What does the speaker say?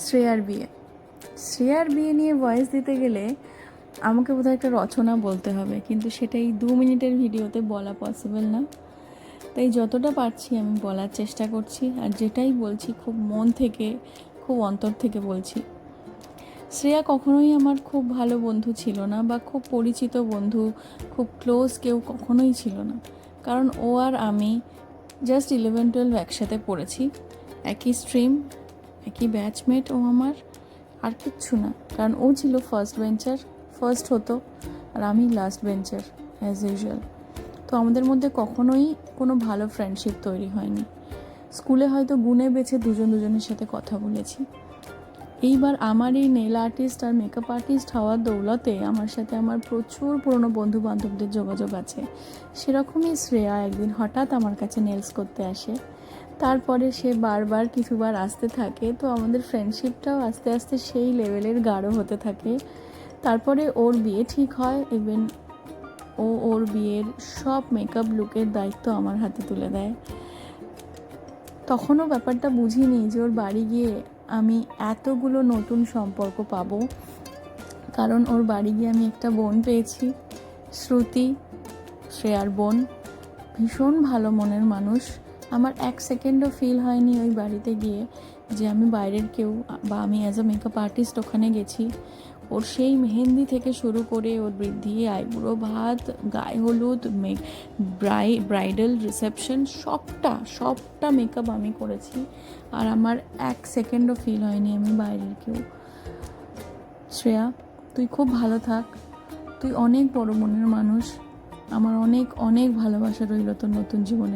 শ্রেয়ার বিয়ে নিয়ে ভয়েস দিতে গেলে আমাকে বোধহয় একটা রচনা বলতে হবে, কিন্তু সেটা এই 2 মিনিটের ভিডিওতে বলা পসিবল না। তাই যতটা পারছি আমি বলার চেষ্টা করছি, আর যেটাই বলছি খুব মন থেকে, খুব অন্তর থেকে বলছি। শ্রেয়া কখনোই আমার খুব ভালো বন্ধু ছিল না, বা খুব পরিচিত বন্ধু, খুব ক্লোজ কেউ কখনোই ছিল না। কারণ ও আর আমি জাস্ট 11-12 একসাথে পড়েছি, একই স্ট্রিম, একই ব্যাচমেট ও আমার, আর কিচ্ছু না। কারণ ও ছিল ফার্স্ট হতো, আর আমি লাস্ট বেঞ্চার অ্যাজ ইউজুয়াল। তো আমাদের মধ্যে কখনোই কোনো ভালো ফ্রেন্ডশিপ তৈরি হয়নি। স্কুলে হয়তো গুণে বেছে দুজনের সাথে কথা বলেছি। এইবার আমার এই নেল আর্টিস্ট আর মেকআপ আর্টিস্ট হওয়ার দৌলতে আমার সাথে আমার প্রচুর পুরনো বন্ধু বান্ধবদের যোগাযোগ আছে। সেরকমই শ্রেয়া একদিন হঠাৎ আমার কাছে নেলস করতে আসে। তারপরে সে বারবার কিছুবার আসতে থাকে, তো আমাদের ফ্রেন্ডশিপটাও আস্তে আস্তে সেই লেভেলের গাঢ় হতে থাকে। তারপরে ওর বিয়ে ঠিক হয়, ইভেন ওর বিয়ের সব মেকআপ লুকের দায়িত্ব আমার হাতে তুলে দেয়। তখনও ব্যাপারটা বুঝিনি যে ওর বাড়ি গিয়ে আমি এতগুলো নতুন সম্পর্ক পাবো। কারণ ওর বাড়ি গিয়ে আমি একটা বোন পেয়েছি, শ্রুতি, শ্রেয়ার বোন। ভীষণ ভালো মনের মানুষ। আমার 1 সেকেন্ডও ফিল হয়নি ওই বাড়িতে গিয়ে যে আমি বাইরের কেউ, বা আমি অ্যাজ আ মেকআপ আর্টিস্ট ওখানে গেছি। ওর সেই মেহেন্দি থেকে শুরু করে ওর বৃদ্ধি, আইবুড়ো ভাত, গায়ে হলুদ, ব্রাইডাল রিসেপশন, সবটা মেকআপ আমি করেছি। আর আমার 1 সেকেন্ডও ফিল হয়নি আমি বাইরের কেউ। শ্রেয়া, তুই খুব ভালো থাক। তুই অনেক বড় মনের মানুষ। আমার অনেক অনেক ভালোবাসা রইল তোর নতুন জীবনে।